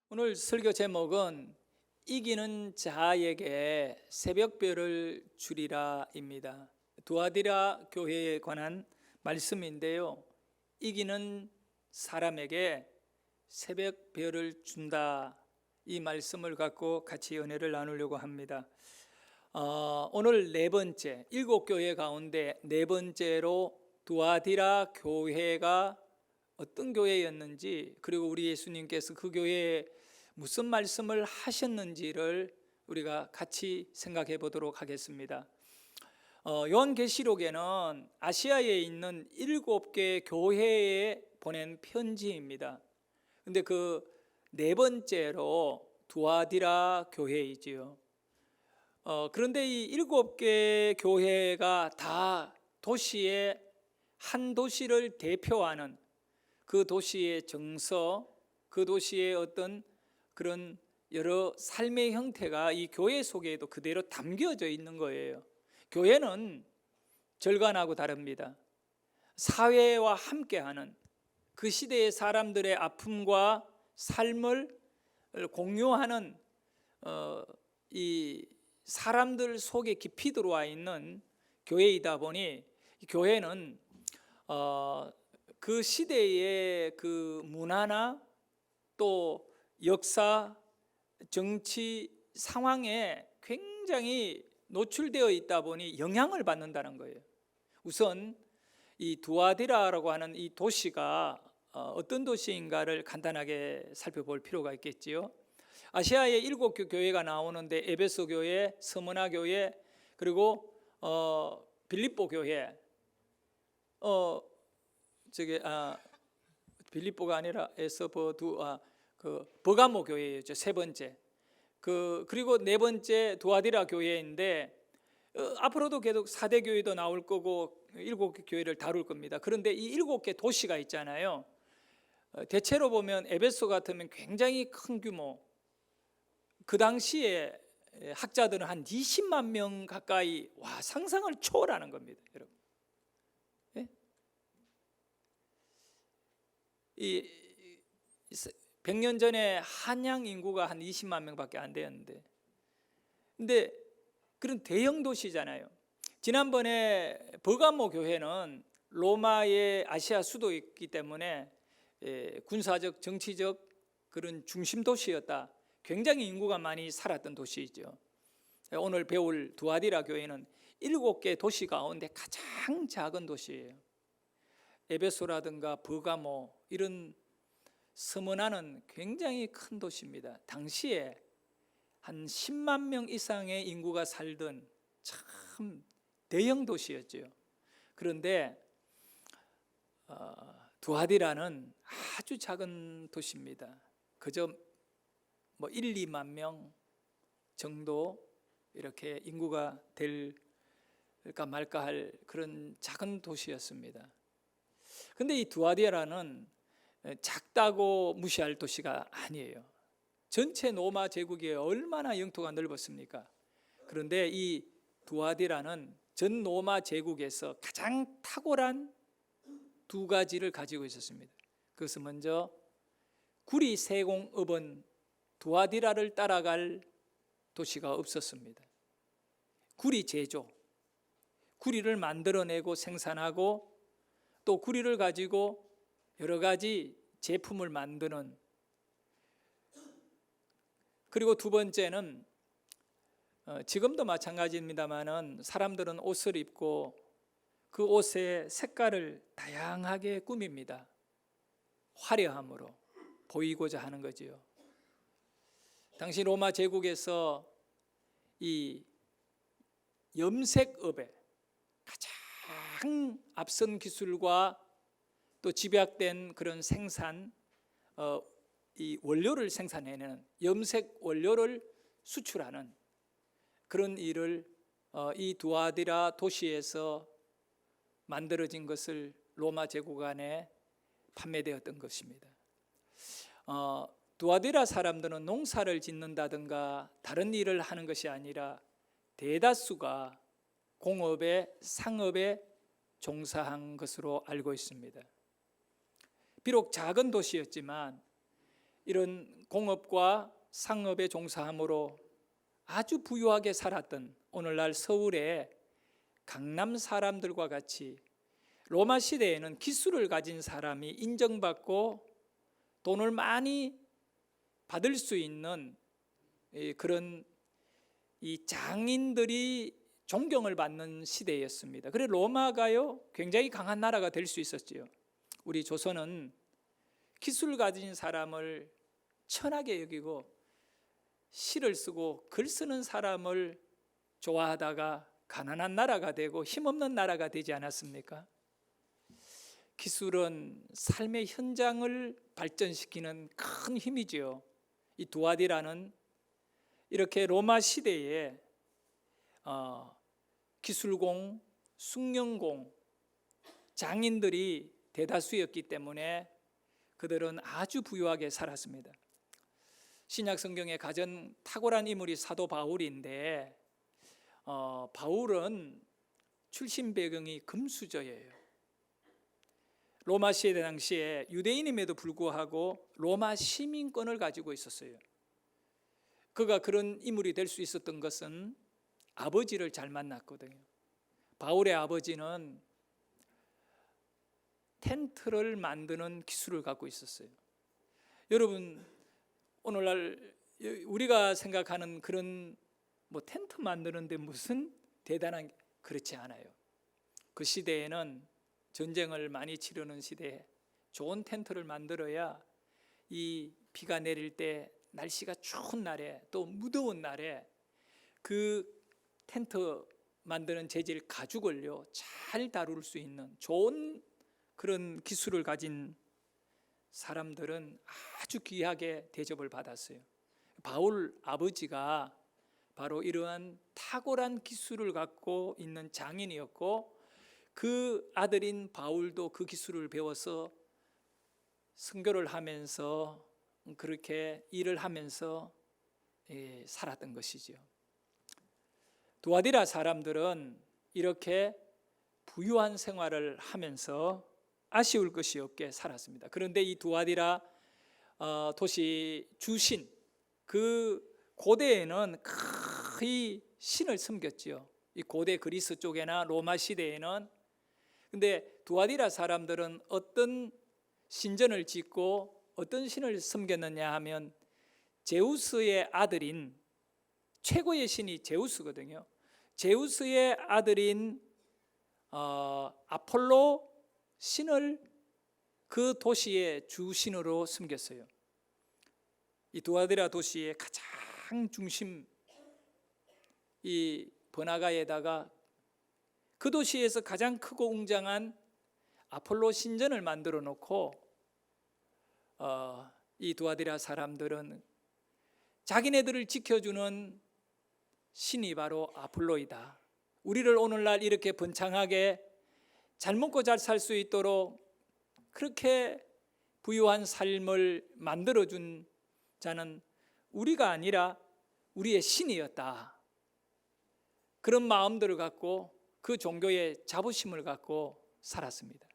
오늘 설교 제목은 이기는 자에게 새벽별을 주리라입니다. 두아디라 교회에 관한 말씀인데요. 이기는 사람에게 새벽별을 준다, 이 말씀을 갖고 같이 은혜를 나누려고 합니다. 오늘 네 번째, 7교회 가운데 네 번째로 두아디라 교회가 어떤 교회였는지, 그리고 우리 예수님께서 그 교회에 무슨 말씀을 하셨는지를 우리가 같이 생각해 보도록 하겠습니다. 요한계시록에는 아시아에 있는 7개 교회에 보낸 편지입니다. 근데 그 네 번째로 두아디라 교회이지요. 그런데 이 7개 교회가 다 도시의 한 도시를 대표하는, 그 도시의 정서, 그 도시의 어떤 그런 여러 삶의 형태가 이 교회 속에도 그대로 담겨져 있는 거예요. 교회는 절간하고 다릅니다. 사회와 함께하는, 그 시대의 사람들의 아픔과 삶을 공유하는 이 사람들 속에 깊이 들어와 있는 교회이다 보니, 교회는 그 시대의 그 문화나 또 역사, 정치 상황에 굉장히 노출되어 있다 보니 영향을 받는다는 거예요. 우선 이 두아디라라고 하는 이 도시가 어떤 도시인가를 간단하게 살펴볼 필요가 있겠지요. 아시아에 7개 교회가 나오는데 에베소 교회, 스무나 교회, 그리고 빌립보 교회, 빌립보가 아니라 버가모 교회였죠. 세 번째. 그리고 네 번째 두아디라 교회인데, 앞으로도 계속 4대 교회도 나올 거고 7개 교회를 다룰 겁니다. 그런데 이 7개 도시가 있잖아요. 대체로 보면 에베소 같으면 굉장히 큰 규모, 그 당시에 학자들은 한 20만 명 가까이, 상상을 초월하는 겁니다, 여러분. 예? 이 100년 전에 한양 인구가 한 20만 명밖에 안 되었는데, 근데 그런 대형 도시잖아요. 지난번에 버가모 교회는 로마의 아시아 수도였기 때문에 군사적, 정치적 그런 중심 도시였다. 굉장히 인구가 많이 살았던 도시이죠. 오늘 배울 두아디라 교회는 7개 도시 가운데 가장 작은 도시예요. 에베소라든가 버가모, 이런 스무나는 굉장히 큰 도시입니다. 당시에 한 10만 명 이상의 인구가 살던 참 대형 도시였죠. 그런데 두아디라는 아주 작은 도시입니다. 그저 1, 2만 명 정도 이렇게 인구가 될까 말까 할 그런 작은 도시였습니다. 근데 이 두아디라는 작다고 무시할 도시가 아니에요. 전체 로마 제국이 얼마나 영토가 넓었습니까? 그런데 이 두아디라는 전 로마 제국에서 가장 탁월한 두 가지를 가지고 있었습니다. 그것은 먼저 구리 세공업은 두아디라를 따라갈 도시가 없었습니다. 구리 제조, 구리를 만들어내고 생산하고 또 구리를 가지고 여러 가지 제품을 만드는, 그리고 두 번째는 지금도 마찬가지입니다만은 사람들은 옷을 입고 그 옷의 색깔을 다양하게 꾸밉니다. 화려함으로 보이고자 하는 거지요. 당시 로마 제국에서 이 염색업에 가장 앞선 기술과 또 집약된 그런 생산, 이 원료를 생산해내는, 염색 원료를 수출하는 그런 일을 이 두아디라 도시에서 만들어진 것을 로마 제국 안에 판매되었던 것입니다. 두아디라 사람들은 농사를 짓는다든가 다른 일을 하는 것이 아니라 대다수가 공업에, 상업에 종사한 것으로 알고 있습니다. 비록 작은 도시였지만 이런 공업과 상업에 종사함으로 아주 부유하게 살았던 오늘날 서울의 강남 사람들과 같이 로마 시대에는 기술을 가진 사람이 인정받고 돈을 많이 받을 수 있는 그런 이 장인들이 존경을 받는 시대였습니다. 그래서 로마가요 굉장히 강한 나라가 될 수 있었지요. 우리 조선은 기술 가진 사람을 천하게 여기고 시를 쓰고 글 쓰는 사람을 좋아하다가 가난한 나라가 되고 힘없는 나라가 되지 않았습니까? 기술은 삶의 현장을 발전시키는 큰 힘이지요. 이 두아디라는 이렇게 로마 시대에 기술공, 숙련공, 장인들이 대다수였기 때문에 그들은 아주 부유하게 살았습니다. 신약 성경에 가장 탁월한 인물이 사도 바울인데 바울은 출신 배경이 금수저예요. 로마 시대 당시에 유대인임에도 불구하고 로마 시민권을 가지고 있었어요. 그가 그런 인물이 될 수 있었던 것은 아버지를 잘 만났거든요. 바울의 아버지는 텐트를 만드는 기술을 갖고 있었어요. 여러분, 오늘날 우리가 생각하는 그런 텐트 만드는데 무슨 대단한 그렇지 않아요. 그 시대에는 전쟁을 많이 치르는 시대에 좋은 텐트를 만들어야 이 비가 내릴 때 날씨가 추운 날에 또 무더운 날에 그 텐트 만드는 재질 가죽을요 잘 다룰 수 있는 좋은 그런 기술을 가진 사람들은 아주 귀하게 대접을 받았어요. 바울 아버지가 바로 이러한 탁월한 기술을 갖고 있는 장인이었고 그 아들인 바울도 그 기술을 배워서 선교를 하면서 그렇게 일을 하면서 살았던 것이죠. 두아디라 사람들은 이렇게 부유한 생활을 하면서 아쉬울 것이 없게 살았습니다. 그런데 이 두아디라 도시 주신 그 고대에는 거의 신을 섬겼지요. 이 고대 그리스 쪽이나 로마 시대에는. 근데 두아디라 사람들은 어떤 신전을 짓고 어떤 신을 섬겼느냐 하면 제우스의 아들인 최고의 신이 제우스거든요. 제우스의 아들인 아폴로 신을 그 도시의 주신으로 섬겼어요. 이 두아디라 도시의 가장 중심 이 번화가에다가 그 도시에서 가장 크고 웅장한 아폴로 신전을 만들어 놓고 이 두아디라 사람들은 자기네들을 지켜주는 신이 바로 아폴로이다. 우리를 오늘날 이렇게 번창하게 잘 먹고 잘 살 수 있도록 그렇게 부유한 삶을 만들어준 자는 우리가 아니라 우리의 신이었다. 그런 마음들을 갖고 그 종교의 자부심을 갖고 살았습니다.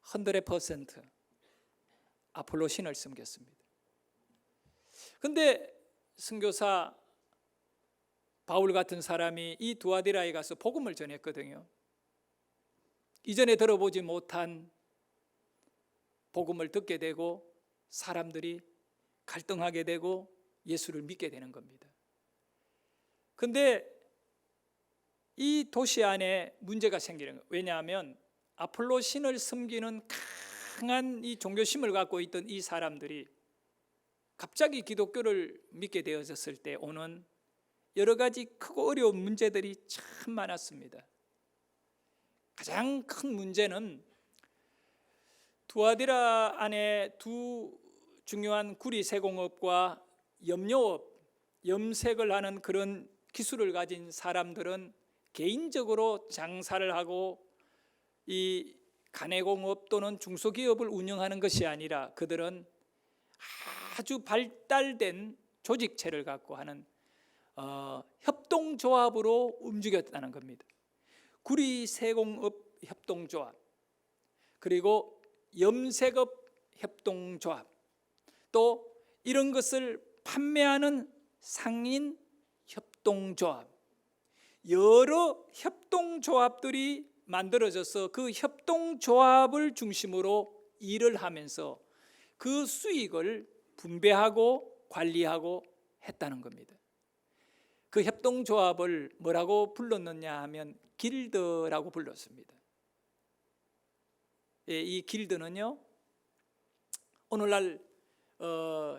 100% 아폴로 신을 섬겼습니다. 그런데 선교사 바울 같은 사람이 이 두아디라에 가서 복음을 전했거든요. 이전에 들어보지 못한 복음을 듣게 되고 사람들이 갈등하게 되고 예수를 믿게 되는 겁니다. 그런데 이 도시 안에 문제가 생기는 거예요. 왜냐하면 아폴로 신을 섬기는 강한 이 종교심을 갖고 있던 이 사람들이 갑자기 기독교를 믿게 되어졌을 때 오는 여러 가지 크고 어려운 문제들이 참 많았습니다. 가장 큰 문제는 두아디라 안에 두 중요한 구리 세공업과 염료업, 염색을 하는 그런 기술을 가진 사람들은 개인적으로 장사를 하고 이 가내공업 또는 중소기업을 운영하는 것이 아니라 그들은 아주 발달된 조직체를 갖고 하는 협동조합으로 움직였다는 겁니다. 구리세공업 협동조합, 그리고 염색업 협동조합, 또 이런 것을 판매하는 상인 협동조합, 여러 협동조합들이 만들어져서 그 협동조합을 중심으로 일을 하면서 그 수익을 분배하고 관리하고 했다는 겁니다. 그 협동조합을 뭐라고 불렀느냐 하면 길드라고 불렀습니다. 이 길드는요, 오늘날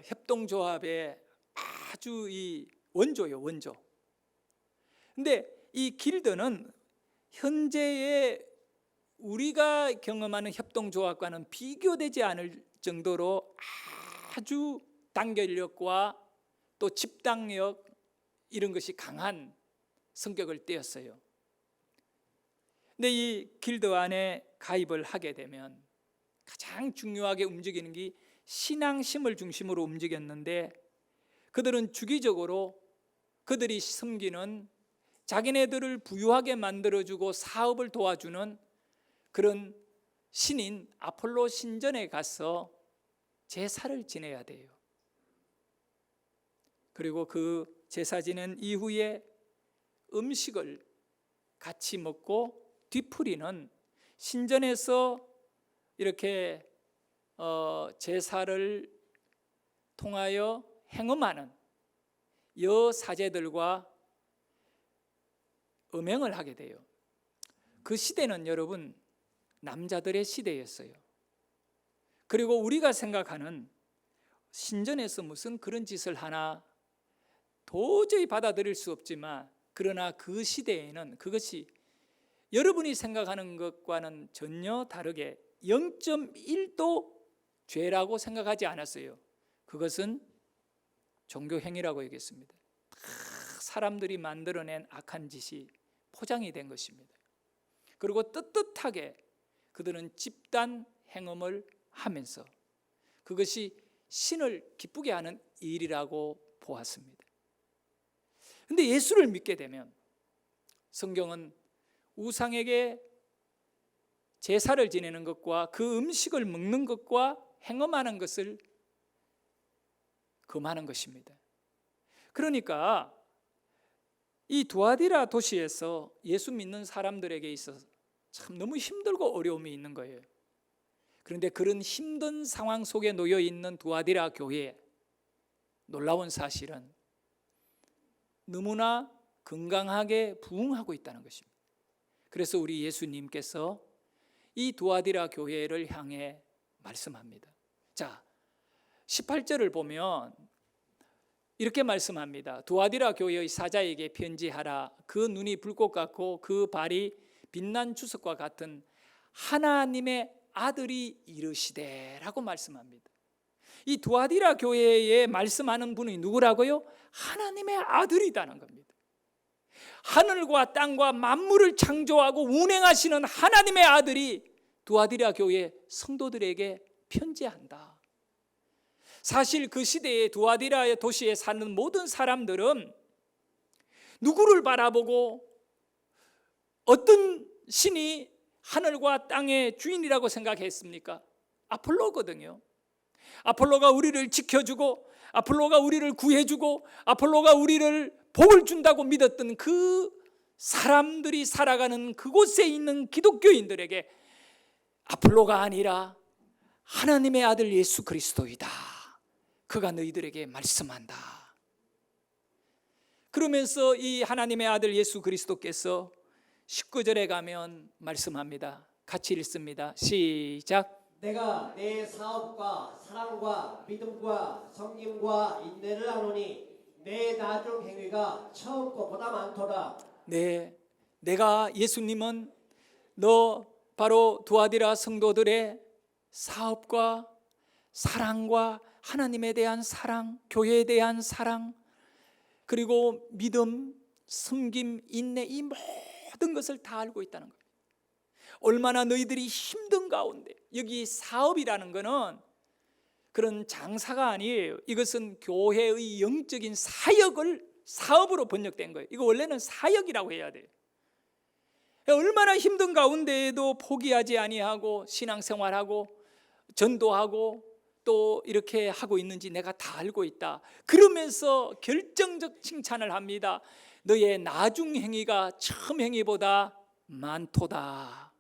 협동조합의 아주 이 원조예요, 원조. 근데 이 길드는 현재의 우리가 경험하는 협동조합과는 비교되지 않을 정도로 아주 단결력과 또 집단력 이런 것이 강한 성격을 띠었어요. 근데 이 길드 안에 가입을 하게 되면 가장 중요하게 움직이는 게 신앙심을 중심으로 움직였는데, 그들은 주기적으로 그들이 섬기는 자기네들을 부유하게 만들어주고 사업을 도와주는 그런 신인 아폴로 신전에 가서 제사를 지내야 돼요. 그리고 그 제사 지낸 이후에 음식을 같이 먹고 뒤풀이는 신전에서 이렇게 제사를 통하여 행음하는 여사제들과 음행을 하게 돼요. 그 시대는 여러분 남자들의 시대였어요. 그리고 우리가 생각하는 신전에서 무슨 그런 짓을 하나 도저히 받아들일 수 없지만, 그러나 그 시대에는 그것이 여러분이 생각하는 것과는 전혀 다르게 0.1도 죄라고 생각하지 않았어요. 그것은 종교행위라고 얘기했습니다. 사람들이 만들어낸 악한 짓이 포장이 된 것입니다. 그리고 떳떳하게 그들은 집단 행음을 하면서 그것이 신을 기쁘게 하는 일이라고 보았습니다. 그런데 예수를 믿게 되면 성경은 우상에게 제사를 지내는 것과 그 음식을 먹는 것과 행음하는 것을 금하는 것입니다. 그러니까 이 두아디라 도시에서 예수 믿는 사람들에게 있어서 참 너무 힘들고 어려움이 있는 거예요. 그런데 그런 힘든 상황 속에 놓여 있는 두아디라 교회에 놀라운 사실은 너무나 건강하게 부흥하고 있다는 것입니다. 그래서 우리 예수님께서 이 두아디라 교회를 향해 말씀합니다. 자, 18절을 보면 이렇게 말씀합니다. 두아디라 교회의 사자에게 편지하라. 그 눈이 불꽃 같고 그 발이 빛난 주석과 같은 하나님의 아들이 이르시되 라고 말씀합니다. 이 두아디라 교회에 말씀하는 분이 누구라고요? 하나님의 아들이라는 겁니다. 하늘과 땅과 만물을 창조하고 운행하시는 하나님의 아들이 두아디라 교회 성도들에게 편지한다. 사실 그 시대에 두아디라 도시에 사는 모든 사람들은 누구를 바라보고 어떤 신이 하늘과 땅의 주인이라고 생각했습니까? 아폴로거든요. 아폴로가 우리를 지켜주고 아폴로가 우리를 구해주고 아폴로가 우리를 복을 준다고 믿었던 그 사람들이 살아가는 그곳에 있는 기독교인들에게 아폴로가 아니라 하나님의 아들 예수 그리스도이다. 그가 너희들에게 말씀한다. 그러면서 이 하나님의 아들 예수 그리스도께서 19절에 가면 말씀합니다. 같이 읽습니다. 시작. 내가 내 사업과 사랑과 믿음과 섬김과 인내를 하노니 내 나중 행위가 처음 것보다 많도다. 네, 내가 예수님은 너 바로 두아디라 성도들의 사업과 사랑과 하나님에 대한 사랑, 교회에 대한 사랑, 그리고 믿음, 섬김, 인내, 이 모든 것을 다 알고 있다는 거예요. 얼마나 너희들이 힘든 가운데, 여기 사업이라는 것은 그런 장사가 아니에요. 이것은 교회의 영적인 사역을 사업으로 번역된 거예요. 이거 원래는 사역이라고 해야 돼요. 얼마나 힘든 가운데에도 포기하지 아니하고 신앙생활하고 전도하고 또 이렇게 하고 있는지 내가 다 알고 있다. 그러면서 결정적 칭찬을 합니다. 너의 나중 행위가 처음 행위보다 많도다.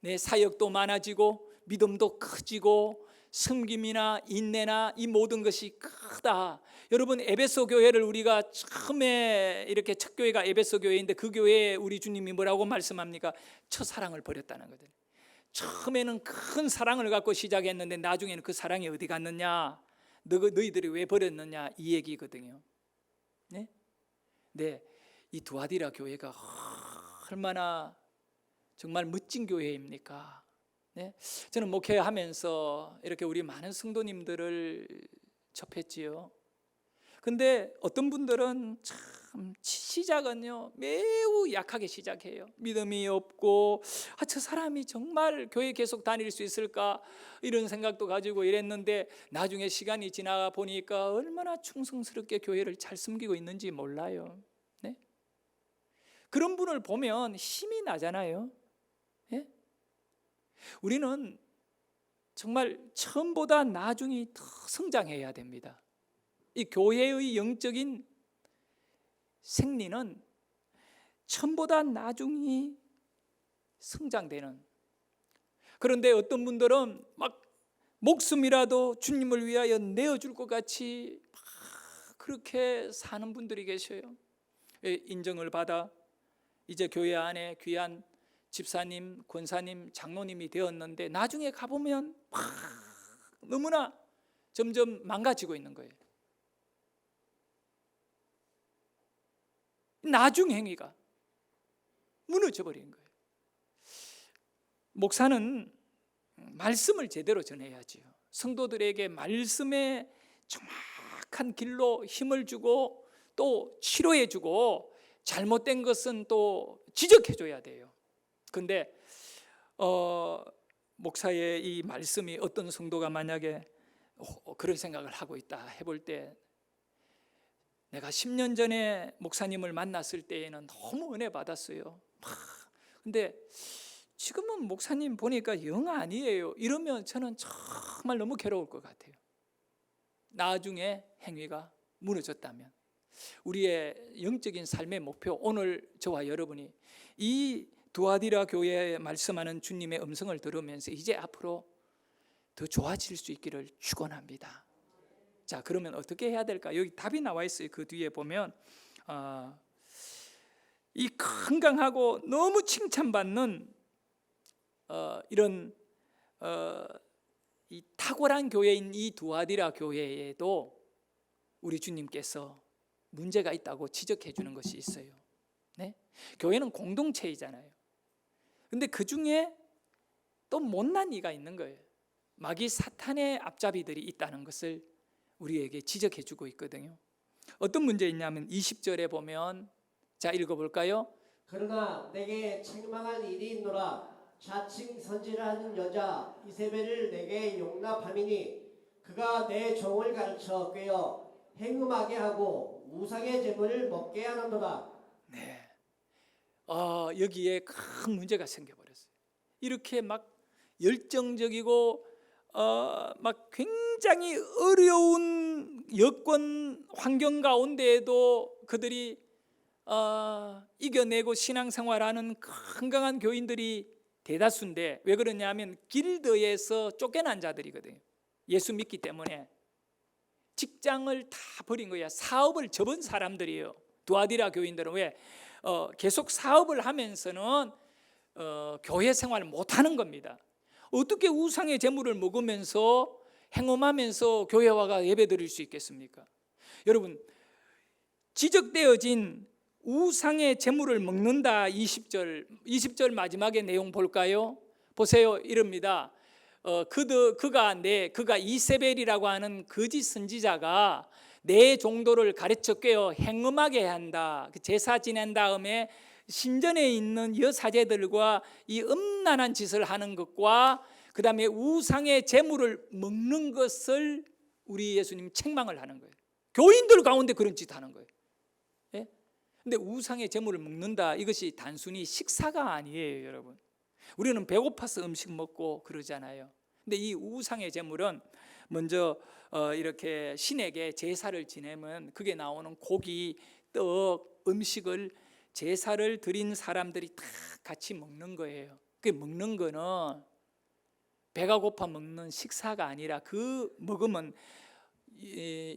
내 사역도 많아지고 믿음도 커지고 섬김이나 인내나 이 모든 것이 크다. 여러분, 에베소 교회를 우리가 처음에 이렇게 첫 교회가 에베소 교회인데 그 교회에 우리 주님이 뭐라고 말씀합니까? 첫사랑을 버렸다는 거죠. 처음에는 큰 사랑을 갖고 시작했는데 나중에는 그 사랑이 어디 갔느냐, 너희들이 왜 버렸느냐, 이 얘기거든요. 네? 네, 이 두아디라 교회가 얼마나 정말 멋진 교회입니까? 네? 저는 목회하면서 이렇게 우리 많은 성도님들을 접했지요. 근데 어떤 분들은 참 시작은요 매우 약하게 시작해요. 믿음이 없고 저 사람이 정말 교회 계속 다닐 수 있을까 이런 생각도 가지고 이랬는데 나중에 시간이 지나 보니까 얼마나 충성스럽게 교회를 잘 섬기고 있는지 몰라요. 네? 그런 분을 보면 힘이 나잖아요. 네? 우리는 정말 처음보다 나중이 더 성장해야 됩니다. 이 교회의 영적인 생리는 처음보다 나중이 성장되는. 그런데 어떤 분들은 막 목숨이라도 주님을 위하여 내어줄 것 같이 막 그렇게 사는 분들이 계셔요. 인정을 받아 이제 교회 안에 귀한 집사님, 권사님, 장로님이 되었는데 나중에 가보면 막 너무나 점점 망가지고 있는 거예요. 나중 행위가 무너져버린 거예요. 목사는 말씀을 제대로 전해야지요. 성도들에게 말씀의 정확한 길로 힘을 주고 또 치료해 주고 잘못된 것은 또 지적해 줘야 돼요. 근데 목사의 이 말씀이 어떤 성도가 만약에 그런 생각을 하고 있다 해볼 때, 내가 10년 전에 목사님을 만났을 때에는 너무 은혜 받았어요. 근데 지금은 목사님 보니까 영 아니에요. 이러면 저는 정말 너무 괴로울 것 같아요. 나중에 행위가 무너졌다면. 우리의 영적인 삶의 목표, 오늘 저와 여러분이 이 두아디라 교회에 말씀하는 주님의 음성을 들으면서 이제 앞으로 더 좋아질 수 있기를 축원합니다. 자, 그러면 어떻게 해야 될까? 여기 답이 나와 있어요. 그 뒤에 보면 이 건강하고 너무 칭찬받는 이런 이 탁월한 교회인 이 두아디라 교회에도 우리 주님께서 문제가 있다고 지적해 주는 것이 있어요. 네? 교회는 공동체이잖아요. 근데 그 중에 또 못난 이가 있는 거예요. 마귀 사탄의 앞잡이들이 있다는 것을 우리에게 지적해 주고 있거든요. 어떤 문제 있냐면 20절에 보면, 자 읽어볼까요? 그러나 내게 책망할 일이 있노라. 자칭 선지라는 여자 이세벨을 내게 용납함이니 그가 내 종을 가르쳐 꿰어 행음하게 하고 우상의 제물을 먹게 하는도다. 네. 여기에 큰 문제가 생겨버렸어요. 이렇게 막 열정적이고 막 굉장히 어려운 여건 환경 가운데에도 그들이 이겨내고 신앙생활하는 건강한 교인들이 대다수인데, 왜 그러냐면 길드에서 쫓겨난 자들이거든요. 예수 믿기 때문에 직장을 다 버린 거야. 사업을 접은 사람들이에요. 두아디라 교인들은 왜 계속 사업을 하면서는 교회 생활을 못하는 겁니다. 어떻게 우상의 제물을 먹으면서 행음하면서 교회 와가 예배드릴 수 있겠습니까? 여러분, 지적되어진 우상의 제물을 먹는다. 20절 마지막에 내용 볼까요? 보세요. 이럽니다. 그가 이세벨이라고 하는 거짓 선지자가 내 종도를 가르쳐 꿰어 행음하게 한다. 제사 지낸 다음에 신전에 있는 여사제들과 이 음란한 짓을 하는 것과 그 다음에 우상의 제물을 먹는 것을 우리 예수님 책망을 하는 거예요. 교인들 가운데 그런 짓 하는 거예요. 예? 근데 우상의 제물을 먹는다, 이것이 단순히 식사가 아니에요, 여러분. 우리는 배고파서 음식 먹고 그러잖아요. 근데 이 우상의 제물은 먼저 이렇게 신에게 제사를 지내면 그게 나오는 고기, 떡, 음식을 제사를 드린 사람들이 다 같이 먹는 거예요. 그 먹는 거는 배가 고파 먹는 식사가 아니라 그 먹으면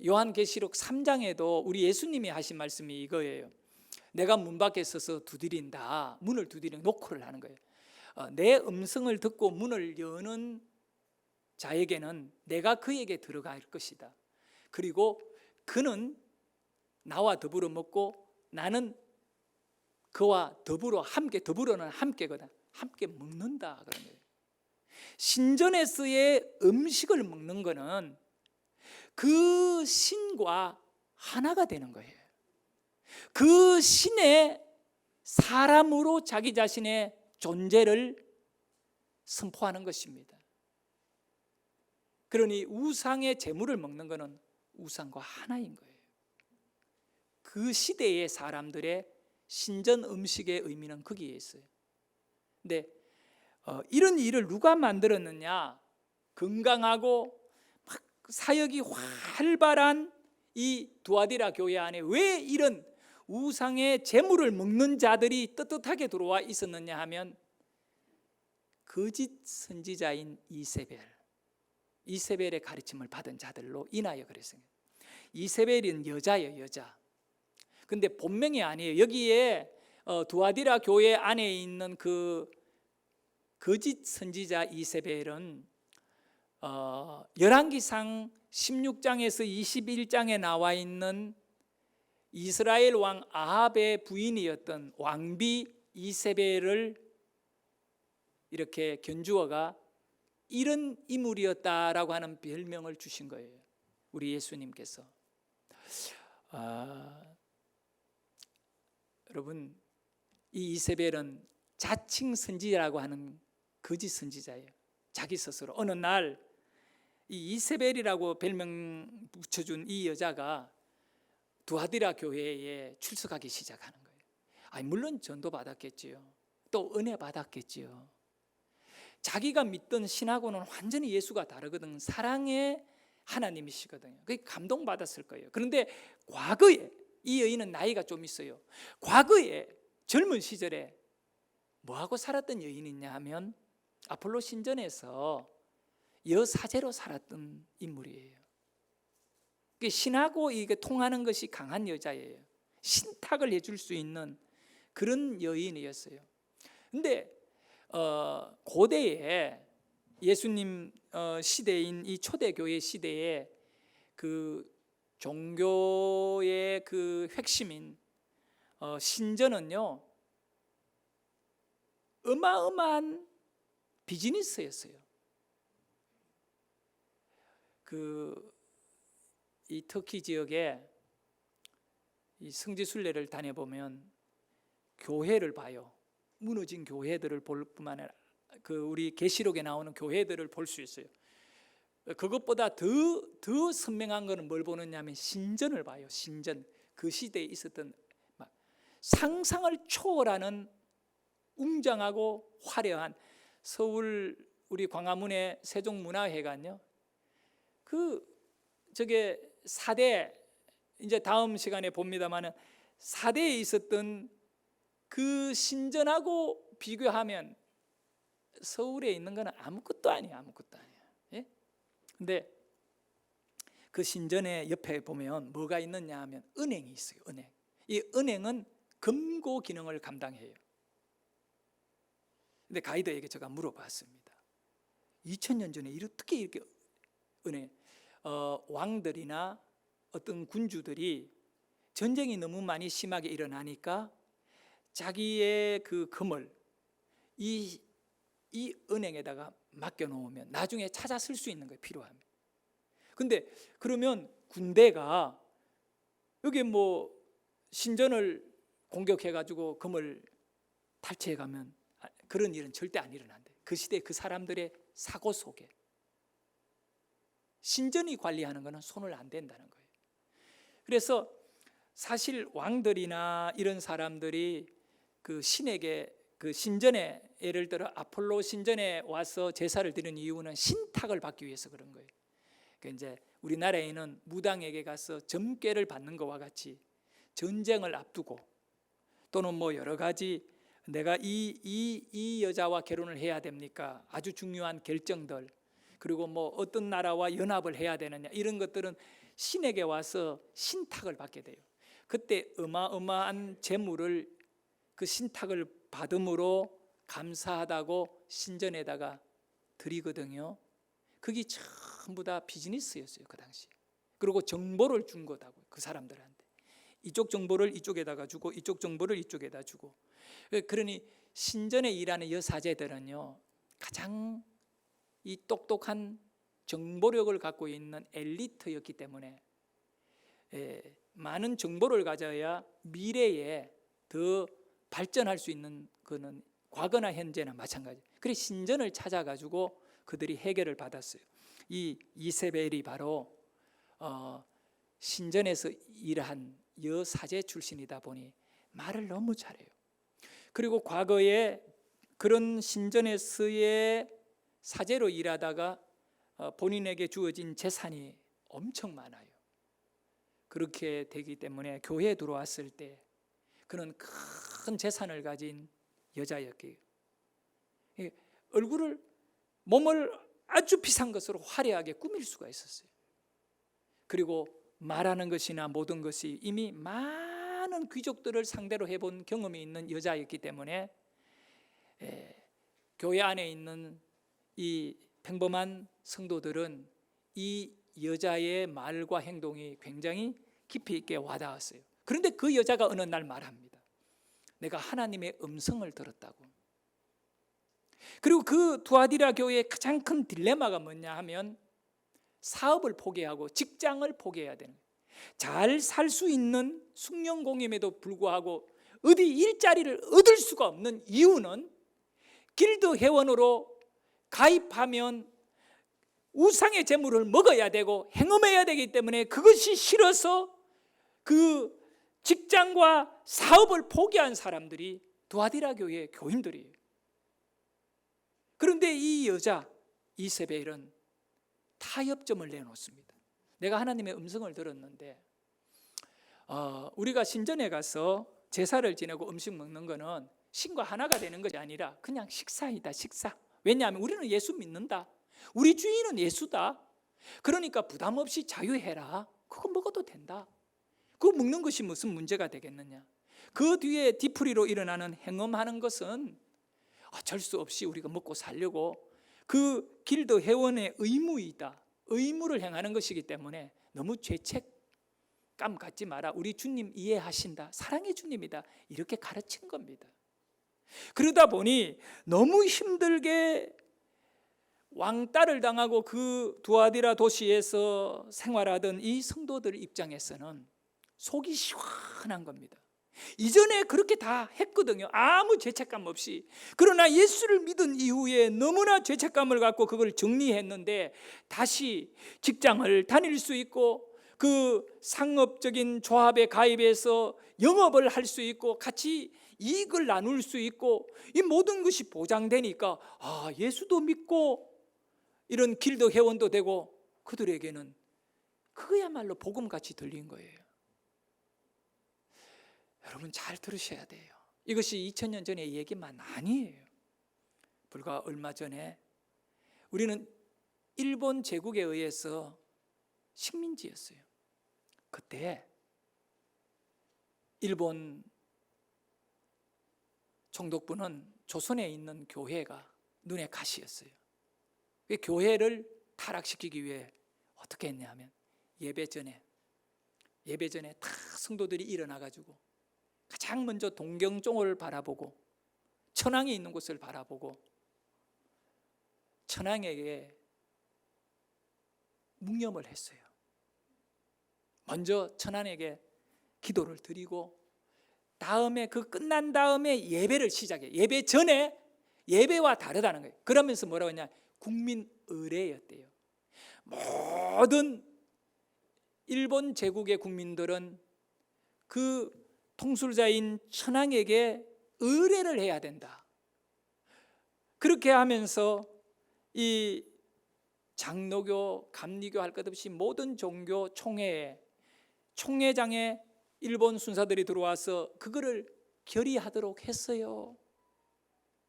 요한계시록 3장에도 우리 예수님이 하신 말씀이 이거예요. 내가 문 밖에 서서 두드린다. 문을 두드리는 노크를 하는 거예요. 내 음성을 듣고 문을 여는 자에게는 내가 그에게 들어갈 것이다. 그리고 그는 나와 더불어 먹고 나는 그와 더불어 함께, 더불어는 함께거든. 함께 먹는다 그런 거예요. 신전에서의 음식을 먹는 거는 그 신과 하나가 되는 거예요. 그 신의 사람으로 자기 자신의 존재를 선포하는 것입니다. 그러니 우상의 제물을 먹는 것은 우상과 하나인 거예요. 그 시대의 사람들의 신전 음식의 의미는 거기에 있어요. 근데 이런 일을 누가 만들었느냐? 건강하고 막 사역이 활발한 이 두아디라 교회 안에 왜 이런 우상의 제물을 먹는 자들이 떳떳하게 들어와 있었느냐 하면 거짓 선지자인 이세벨의 가르침을 받은 자들로 인하여 그랬습니다. 이세벨은 여자예요, 여자. 근데 본명이 아니에요. 여기에 두아디라 교회 안에 있는 그 거짓 선지자 이세벨은 열왕기상 16장에서 21장에 나와 있는 이스라엘 왕 아합의 부인이었던 왕비 이세벨을 이렇게 견주어가 이런 인물이었다라고 하는 별명을 주신 거예요. 우리 예수님께서. 여러분, 이 이세벨은 자칭 선지자라고 하는 거짓 선지자예요. 자기 스스로. 어느 날 이 이세벨이라고 별명 붙여준 이 여자가 두아디라 교회에 출석하기 시작하는 거예요. 물론 전도 받았겠지요. 또 은혜 받았겠지요. 자기가 믿던 신하고는 완전히 예수가 다르거든. 사랑의 하나님이시거든요. 그게 감동받았을 거예요. 그런데 과거에 이 여인은 나이가 좀 있어요. 과거에 젊은 시절에 뭐하고 살았던 여인이냐 하면 아폴로 신전에서 여사제로 살았던 인물이에요. 신하고 이게 통하는 것이 강한 여자예요. 신탁을 해줄 수 있는 그런 여인이었어요. 근데 고대에 예수님 시대인 이 초대교회 시대에 그 종교의 그 핵심인 신전은요 어마어마한 비즈니스였어요. 이 터키 지역에 이 성지순례를 다녀보면 교회를 봐요. 무너진 교회들을 볼 뿐만 아니라 우리 계시록에 나오는 교회들을 볼 수 있어요. 그것보다 더 선명한 것은 뭘 보느냐 하면 신전을 봐요. 신전. 그 시대에 있었던 상상을 초월하는 웅장하고 화려한 서울 우리 광화문의 세종문화회관요. 저게 4대 이제 다음 시간에 봅니다만은 4대에 있었던 그 신전하고 비교하면 서울에 있는 거는 아무것도 아니에요. 아무것도 아니에요. 예? 근데 그 신전의 옆에 보면 뭐가 있느냐 하면 은행이 있어요. 은행. 이 은행은 금고 기능을 감당해요. 근데 가이드에게 제가 물어봤습니다. 2000년 전에 어떻게 이렇게 은행 왕들이나 어떤 군주들이 전쟁이 너무 많이 심하게 일어나니까 자기의 그 금을 이 은행에다가 맡겨놓으면 나중에 찾아 쓸 수 있는 거예요. 필요하면. 근데 그러면 군대가 여기 뭐 신전을 공격해가지고 금을 탈취해가면 그런 일은 절대 안 일어난대. 그 시대 그 사람들의 사고 속에 신전이 관리하는 것은 손을 안 댄다는 거예요. 그래서 사실 왕들이나 이런 사람들이 그 신에게 그 신전에 예를 들어 아폴로 신전에 와서 제사를 드리는 이유는 신탁을 받기 위해서 그런 거예요. 그 이제 우리나라에는 무당에게 가서 점괘를 받는 것과 같이 전쟁을 앞두고 또는 뭐 여러 가지 내가 이 여자와 결혼을 해야 됩니까? 아주 중요한 결정들, 그리고 뭐 어떤 나라와 연합을 해야 되느냐, 이런 것들은 신에게 와서 신탁을 받게 돼요. 그때 어마어마한 재물을 그 신탁을 받음으로 감사하다고 신전에다가 드리거든요. 그게 전부 다 비즈니스였어요, 그 당시. 그리고 정보를 준 거다고요, 그 사람들한테. 이쪽 정보를 이쪽에다가 주고 이쪽 정보를 이쪽에다 주고. 그러니 신전에 일하는 여사제들은요, 가장 이 똑똑한 정보력을 갖고 있는 엘리트였기 때문에 많은 정보를 가져야 미래에 더 발전할 수 있는, 그는 과거나 현재나 마찬가지. 그래서 신전을 찾아가지고 그들이 해결을 받았어요. 이 이세벨이 바로 신전에서 일한 여사제 출신이다 보니 말을 너무 잘해요. 그리고 과거에 그런 신전에서의 사제로 일하다가 본인에게 주어진 재산이 엄청 많아요. 그렇게 되기 때문에 교회에 들어왔을 때 그는 큰 재산을 가진 여자였기에 얼굴을, 몸을 아주 비싼 것으로 화려하게 꾸밀 수가 있었어요. 그리고 말하는 것이나 모든 것이 이미 많은 귀족들을 상대로 해본 경험이 있는 여자였기 때문에 교회 안에 있는 이 평범한 성도들은 이 여자의 말과 행동이 굉장히 깊이 있게 와닿았어요. 그런데 그 여자가 어느 날 말합니다. 내가 하나님의 음성을 들었다고. 그리고 그 두아디라 교회의 가장 큰 딜레마가 뭐냐 하면 사업을 포기하고 직장을 포기해야 되는 거예요. 잘 살 수 있는 숭령공임에도 불구하고 어디 일자리를 얻을 수가 없는 이유는 길드 회원으로 가입하면 우상의 재물을 먹어야 되고 행음해야 되기 때문에 그것이 싫어서 그 직장과 사업을 포기한 사람들이 두아디라 교회의 교인들이에요. 그런데 이 여자 이세벨은 타협점을 내놓습니다. 내가 하나님의 음성을 들었는데 우리가 신전에 가서 제사를 지내고 음식 먹는 거는 신과 하나가 되는 것이 아니라 그냥 식사이다, 식사. 왜냐하면 우리는 예수 믿는다. 우리 주인은 예수다. 그러니까 부담 없이 자유해라. 그거 먹어도 된다. 그거 먹는 것이 무슨 문제가 되겠느냐. 그 뒤에 뒤풀이로 일어나는 행음하는 것은 어쩔 수 없이 우리가 먹고 살려고 그 길드 회원의 의무이다. 의무를 행하는 것이기 때문에 너무 죄책감 갖지 마라. 우리 주님 이해하신다. 사랑의 주님이다. 이렇게 가르친 겁니다. 그러다 보니 너무 힘들게 왕따를 당하고 그 두아디라 도시에서 생활하던 이 성도들 입장에서는 속이 시원한 겁니다. 이전에 그렇게 다 했거든요. 아무 죄책감 없이. 그러나 예수를 믿은 이후에 너무나 죄책감을 갖고 그걸 정리했는데 다시 직장을 다닐 수 있고 그 상업적인 조합에 가입해서 영업을 할 수 있고 같이 이익을 나눌 수 있고 이 모든 것이 보장되니까 예수도 믿고 이런 길드 회원도 되고 그들에게는 그야말로 복음같이 들린 거예요. 여러분 잘 들으셔야 돼요. 이것이 2000년 전의 얘기만 아니에요. 불과 얼마 전에 우리는 일본 제국에 의해서 식민지였어요. 그때 일본 총독부는 조선에 있는 교회가 눈에 가시였어요. 교회를 타락시키기 위해 어떻게 했냐면 예배 전에 다 성도들이 일어나가지고 가장 먼저 동경종을 바라보고 천황이 있는 곳을 바라보고 천황에게 묵념을 했어요. 먼저 천황에게 기도를 드리고 다음에 그 끝난 다음에 예배를 시작해요. 예배 전에 예배와 다르다는 거예요. 그러면서 뭐라고 했냐? 국민 의례였대요. 모든 일본 제국의 국민들은 그 통술자인 천황에게 의례를 해야 된다. 그렇게 하면서 이 장로교, 감리교 할 것 없이 모든 종교 총회에 총회장에 일본 순사들이 들어와서 그거를 결의하도록 했어요.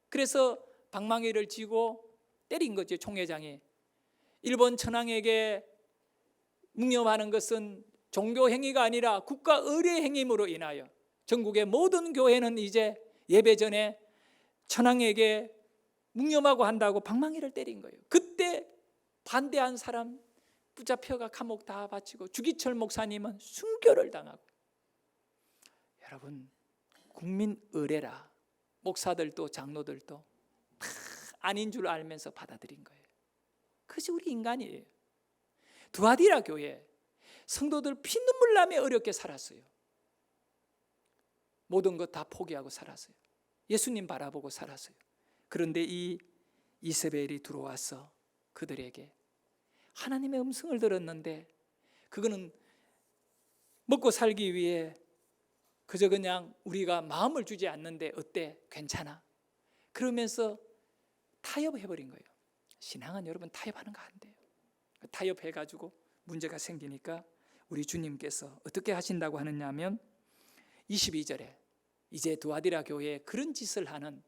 그래서 방망이를 쥐고 때린 거죠. 총회장이. 일본 천황에게 묵념하는 것은 종교 행위가 아니라 국가 의례 행위로 인하여 전국의 모든 교회는 이제 예배 전에 천황에게 묵념하고 한다고 방망이를 때린 거예요. 그때 반대한 사람 붙잡혀가 감옥 다 바치고 주기철 목사님은 순교를 당하고. 여러분, 국민 의례라 목사들도 장로들도 다 아닌 줄 알면서 받아들인 거예요. 그것이 우리 인간이에요. 두아디라 교회 성도들 피눈물 나며 어렵게 살았어요. 모든 것 다 포기하고 살았어요. 예수님 바라보고 살았어요. 그런데 이 이세벨이 들어와서 그들에게 하나님의 음성을 들었는데 그거는 먹고 살기 위해 그저 그냥 우리가 마음을 주지 않는데 어때? 괜찮아? 그러면서 타협해버린 거예요. 신앙은 여러분 타협하는 거 안 돼요. 타협해가지고 문제가 생기니까 우리 주님께서 어떻게 하신다고 하느냐 하면 22절에 이제 두아디라 교회에 그런 짓을 하는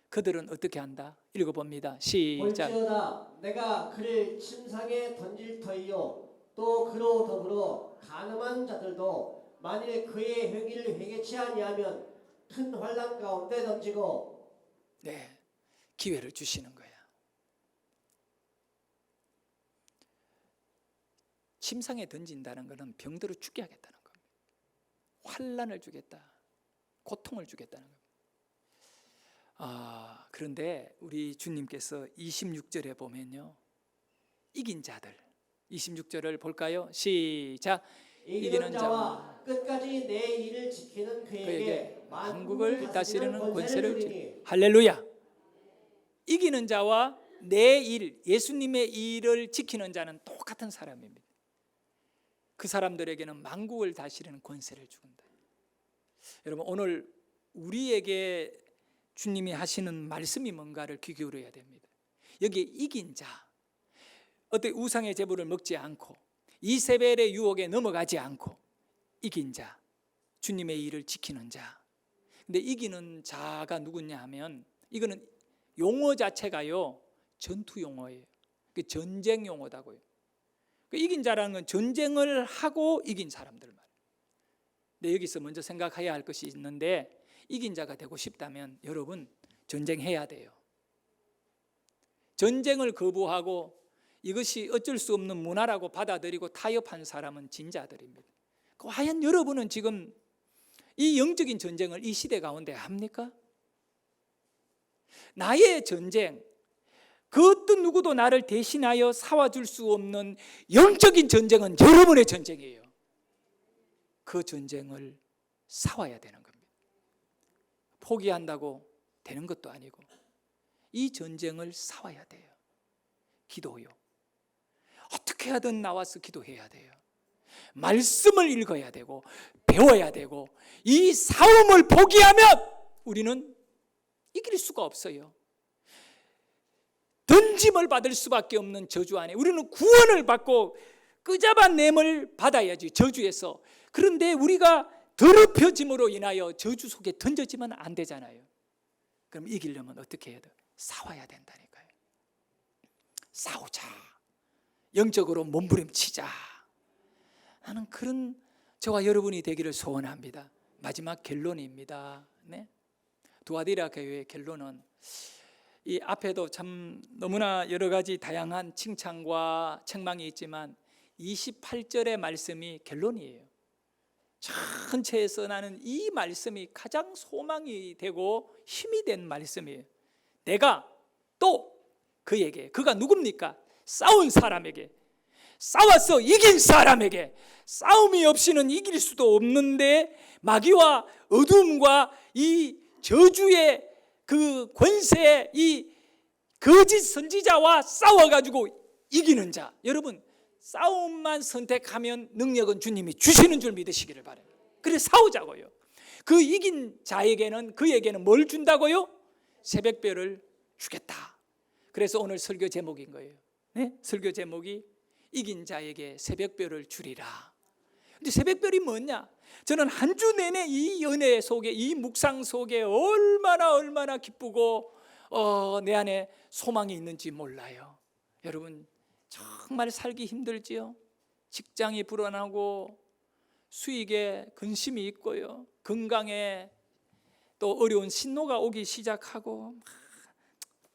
그들은 어떻게 한다? 읽어봅니다. 시작. 볼지어다 내가 그를 침상에 던질 터이요 또 그로 더불어 간음한 자들도 만일 그의 행위를 회개치 아니하면 큰 환난 가운데 던지고. 네, 기회를 주시는 거야. 침상에 던진다는 것은 병들어 죽게 하겠다는 겁니다. 환난을 주겠다, 고통을 주겠다는 겁니다. 그런데 우리 주님께서 26절에 보면요, 이긴 자들 26절을 볼까요? 시작. 이기는 자와 끝까지 내 일을 지키는 그에게 만국을 다스리는 권세를 주니. 할렐루야. 이기는 자와 내 일, 예수님의 일을 지키는 자는 똑같은 사람입니다. 그 사람들에게는 만국을 다스리는 권세를 준다. 여러분, 오늘 우리에게 주님이 하시는 말씀이 뭔가를 귀 기울여야 됩니다. 여기 이긴 자, 어떤 우상의 제물을 먹지 않고 이세벨의 유혹에 넘어가지 않고 이긴 자, 주님의 일을 지키는 자. 근데 이기는 자가 누구냐 하면 이거는 용어 자체가요 전투 용어예요. 전쟁 용어다고요. 이긴 자라는 건 전쟁을 하고 이긴 사람들 말이에요. 근데 여기서 먼저 생각해야 할 것이 있는데, 이긴 자가 되고 싶다면 여러분 전쟁해야 돼요. 전쟁을 거부하고 이것이 어쩔 수 없는 문화라고 받아들이고 타협한 사람은 진자들입니다. 과연 여러분은 지금 이 영적인 전쟁을 이 시대 가운데 합니까? 나의 전쟁, 그 어떤 누구도 나를 대신하여 싸워줄 수 없는 영적인 전쟁은 여러분의 전쟁이에요. 그 전쟁을 싸워야 되는 겁니다. 포기한다고 되는 것도 아니고 이 전쟁을 싸워야 돼요. 기도요. 어떻게 하든 나와서 기도해야 돼요. 말씀을 읽어야 되고 배워야 되고, 이 싸움을 포기하면 우리는 이길 수가 없어요. 던짐을 받을 수밖에 없는 저주 안에 우리는 구원을 받고 끄잡아냄을 받아야지, 저주에서. 그런데 우리가 더럽혀짐으로 인하여 저주 속에 던져지면 안 되잖아요. 그럼 이기려면 어떻게 해야 돼? 싸워야 된다니까요. 싸우자, 영적으로 몸부림치자. 나는 그런 저와 여러분이 되기를 소원합니다. 마지막 결론입니다. 네? 두아디라 교회의 결론은, 이 앞에도 참 너무나 여러 가지 다양한 칭찬과 책망이 있지만 28절의 말씀이 결론이에요. 전체에서 나는 이 말씀이 가장 소망이 되고 힘이 된 말씀이에요. 내가 또 그에게, 그가 누굽니까? 싸운 사람에게, 싸워서 이긴 사람에게, 싸움이 없이는 이길 수도 없는데 마귀와 어둠과 이 저주의 그 권세, 이 거짓 선지자와 싸워가지고 이기는 자. 여러분, 싸움만 선택하면 능력은 주님이 주시는 줄 믿으시기를 바랍니다. 그래 싸우자고요. 그 이긴 자에게는, 그에게는 뭘 준다고요? 새벽별을 주겠다. 그래서 오늘 설교 제목인 거예요. 네? 설교 제목이 이긴 자에게 새벽별을 주리라. 근데 새벽별이 뭐냐? 저는 한 주 내내 이 연애 속에, 이 묵상 속에 얼마나 기쁘고 내 안에 소망이 있는지 몰라요. 여러분 정말 살기 힘들지요. 직장이 불안하고 수익에 근심이 있고요. 건강에 또 어려운 신노가 오기 시작하고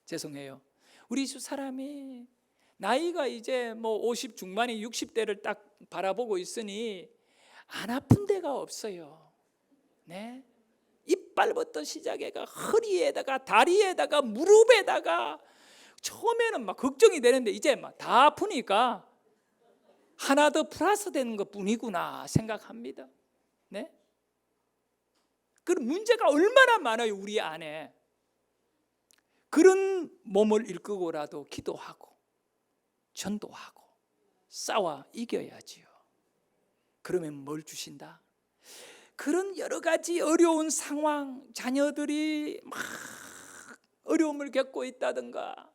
죄송해요. 우리 주 사람이 나이가 이제 뭐 50 중반이 60대를 딱 바라보고 있으니 안 아픈 데가 없어요. 네? 이빨부터 시작해가 허리에다가 다리에다가 무릎에다가 처음에는 막 걱정이 되는데 이제 막 다 아프니까 하나 더 플러스 되는 것 뿐이구나 생각합니다. 네? 그런 문제가 얼마나 많아요, 우리 안에. 그런 몸을 일구고라도 기도하고 전도하고 싸워 이겨야지요. 그러면 뭘 주신다? 그런 여러 가지 어려운 상황, 자녀들이 막 어려움을 겪고 있다든가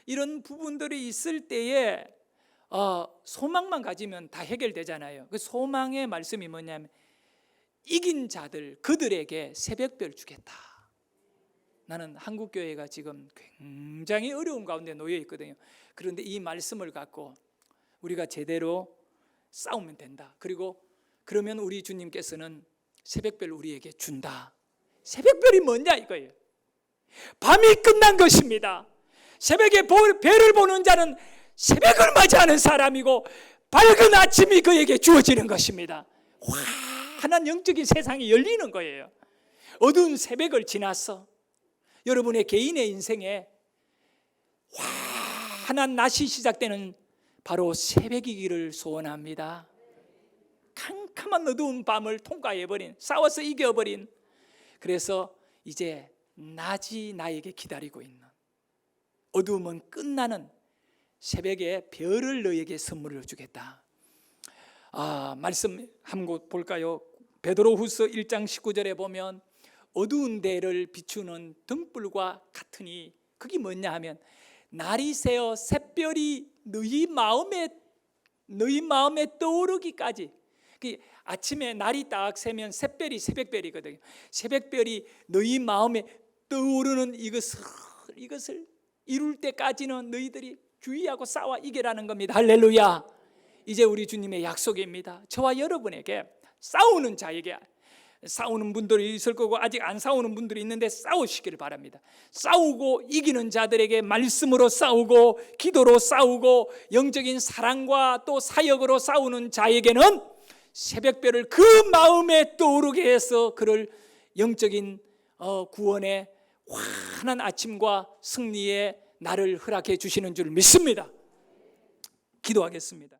이런 부분들이 있을 때에 소망만 가지면 다 해결되잖아요. 그 소망의 말씀이 뭐냐면 이긴 자들, 그들에게 새벽별 주겠다. 나는 한국교회가 지금 굉장히 어려운 가운데 놓여 있거든요. 그런데 이 말씀을 갖고 우리가 제대로 싸우면 된다. 그리고 그러면 우리 주님께서는 새벽별 우리에게 준다. 새벽별이 뭐냐 이거예요. 밤이 끝난 것입니다. 새벽에 별을 보는 자는 새벽을 맞이하는 사람이고 밝은 아침이 그에게 주어지는 것입니다. 환한 영적인 세상이 열리는 거예요. 어두운 새벽을 지나서 여러분의 개인의 인생에 환한 낮이 시작되는 바로 새벽이기를 소원합니다. 캄캄한 어두운 밤을 통과해버린, 싸워서 이겨버린, 그래서 이제 낮이 나에게 기다리고 있는, 어두움은 끝나는 새벽에 별을 너에게 선물을 주겠다. 말씀 한번 볼까요? 베드로후서 1장 19절에 보면 어두운 데를 비추는 등불과 같으니, 그게 뭐냐 하면 날이 새어 샛별이 너희 마음에 떠오르기까지. 아침에 날이 딱 새면 샛별이 새벽별이거든요. 새벽별이 너희 마음에 떠오르는 이것을 이룰 때까지는 너희들이 주의하고 싸워 이겨라는 겁니다. 할렐루야. 이제 우리 주님의 약속입니다. 저와 여러분에게, 싸우는 자에게, 싸우는 분들이 있을 거고 아직 안 싸우는 분들이 있는데 싸우시기를 바랍니다. 싸우고 이기는 자들에게 말씀으로 싸우고 기도로 싸우고 영적인 사랑과 또 사역으로 싸우는 자에게는 새벽별을 그 마음에 떠오르게 해서 그를 영적인 구원의 환한 아침과 승리의 날을 허락해 주시는 줄 믿습니다. 기도하겠습니다.